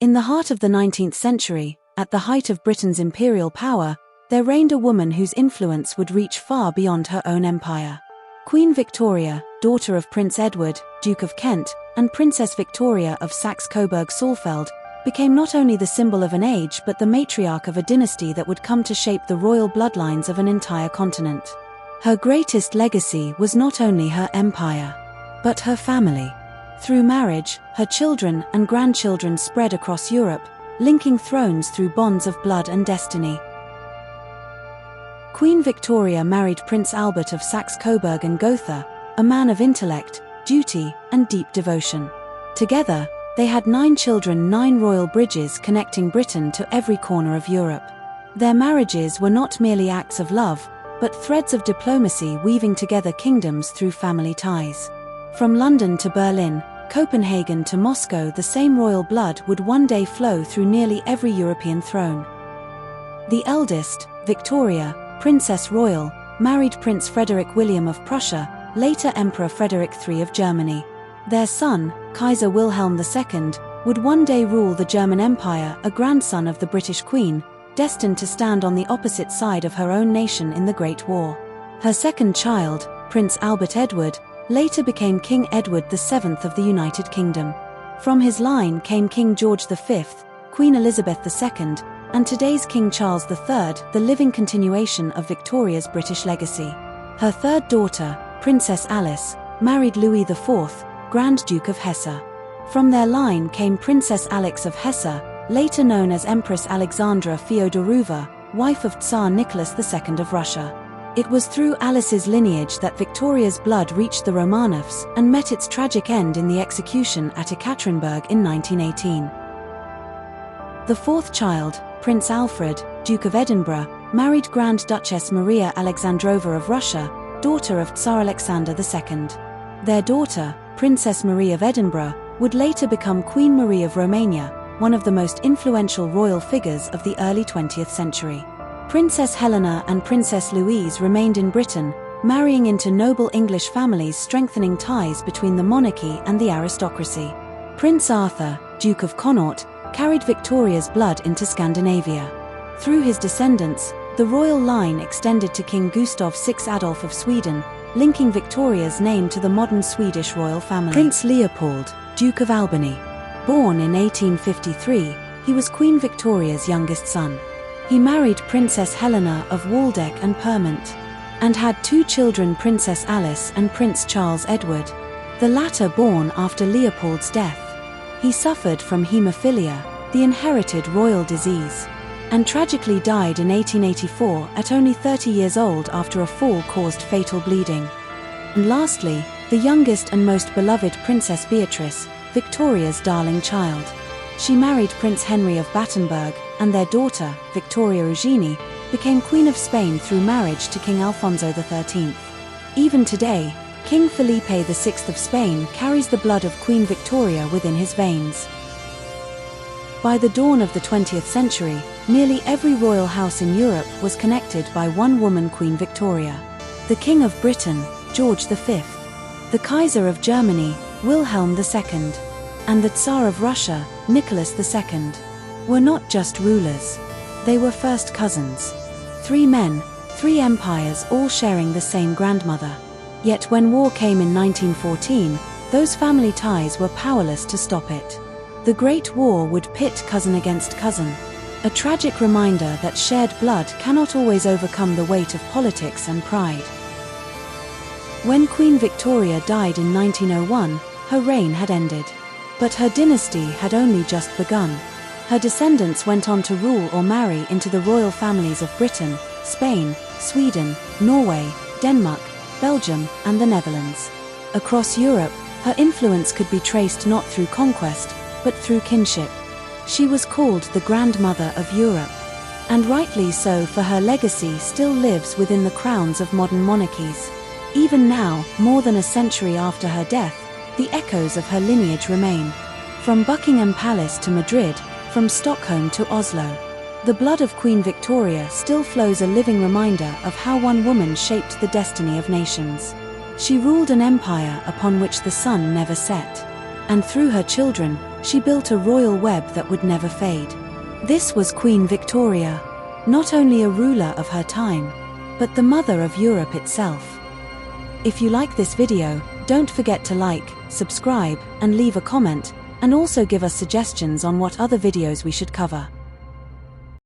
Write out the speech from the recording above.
In the heart of the 19th century, at the height of Britain's imperial power, there reigned a woman whose influence would reach far beyond her own empire. Queen Victoria, daughter of Prince Edward, Duke of Kent, and Princess Victoria of Saxe-Coburg-Saalfeld, became not only the symbol of an age but the matriarch of a dynasty that would come to shape the royal bloodlines of an entire continent. Her greatest legacy was not only her empire, but her family. Through marriage, her children and grandchildren spread across Europe, linking thrones through bonds of blood and destiny. Queen Victoria married Prince Albert of Saxe-Coburg and Gotha, a man of intellect, duty, and deep devotion. Together, they had 9 children, 9 royal bridges connecting Britain to every corner of Europe. Their marriages were not merely acts of love, but threads of diplomacy weaving together kingdoms through family ties. From London to Berlin, Copenhagen to Moscow, the same royal blood would one day flow through nearly every European throne. The eldest, Victoria, Princess Royal, married Prince Frederick William of Prussia, later Emperor Frederick III of Germany. Their son, Kaiser Wilhelm II, would one day rule the German Empire, a grandson of the British Queen, destined to stand on the opposite side of her own nation in the Great War. Her second child, Prince Albert Edward, later became King Edward VII of the United Kingdom. From his line came King George V, Queen Elizabeth II, and today's King Charles III, the living continuation of Victoria's British legacy. Her third daughter, Princess Alice, married Louis IV, Grand Duke of Hesse. From their line came Princess Alix of Hesse, later known as Empress Alexandra Fyodorova, wife of Tsar Nicholas II of Russia. It was through Alice's lineage that Victoria's blood reached the Romanovs and met its tragic end in the execution at Ekaterinburg in 1918. The fourth child, Prince Alfred, Duke of Edinburgh, married Grand Duchess Maria Alexandrova of Russia, daughter of Tsar Alexander II. Their daughter, Princess Marie of Edinburgh, would later become Queen Marie of Romania, one of the most influential royal figures of the early 20th century. Princess Helena and Princess Louise remained in Britain, marrying into noble English families, strengthening ties between the monarchy and the aristocracy. Prince Arthur, Duke of Connaught, carried Victoria's blood into Scandinavia. Through his descendants, the royal line extended to King Gustav VI Adolf of Sweden, linking Victoria's name to the modern Swedish royal family. Prince Leopold, Duke of Albany. Born in 1853, he was Queen Victoria's youngest son. He married Princess Helena of Waldeck and Pyrmont, and had 2 children, Princess Alice and Prince Charles Edward, the latter born after Leopold's death. He suffered from haemophilia, the inherited royal disease, and tragically died in 1884 at only 30 years old after a fall caused fatal bleeding. And lastly, the youngest and most beloved Princess Beatrice, Victoria's darling child. She married Prince Henry of Battenberg, and their daughter, Victoria Eugenie, became Queen of Spain through marriage to King Alfonso XIII. Even today, King Felipe VI of Spain carries the blood of Queen Victoria within his veins. By the dawn of the 20th century, nearly every royal house in Europe was connected by one woman, Queen Victoria. The King of Britain, George V, the Kaiser of Germany, Wilhelm II, and the Tsar of Russia, Nicholas II, were not just rulers. They were first cousins. 3 men, 3 empires, all sharing the same grandmother. Yet when war came in 1914, those family ties were powerless to stop it. The Great War would pit cousin against cousin, a tragic reminder that shared blood cannot always overcome the weight of politics and pride. When Queen Victoria died in 1901, her reign had ended. But her dynasty had only just begun. Her descendants went on to rule or marry into the royal families of Britain, Spain, Sweden, Norway, Denmark, Belgium, and the Netherlands. Across Europe, her influence could be traced not through conquest, but through kinship. She was called the Grandmother of Europe. And rightly so, for her legacy still lives within the crowns of modern monarchies. Even now, more than a century after her death, the echoes of her lineage remain. From Buckingham Palace to Madrid, from Stockholm to Oslo, the blood of Queen Victoria still flows, a living reminder of how one woman shaped the destiny of nations. She ruled an empire upon which the sun never set. And through her children, She built a royal web that would never fade. This was Queen Victoria, not only a ruler of her time, but the mother of Europe itself. If you like this video, don't forget to like, subscribe, and leave a comment, and also give us suggestions on what other videos we should cover.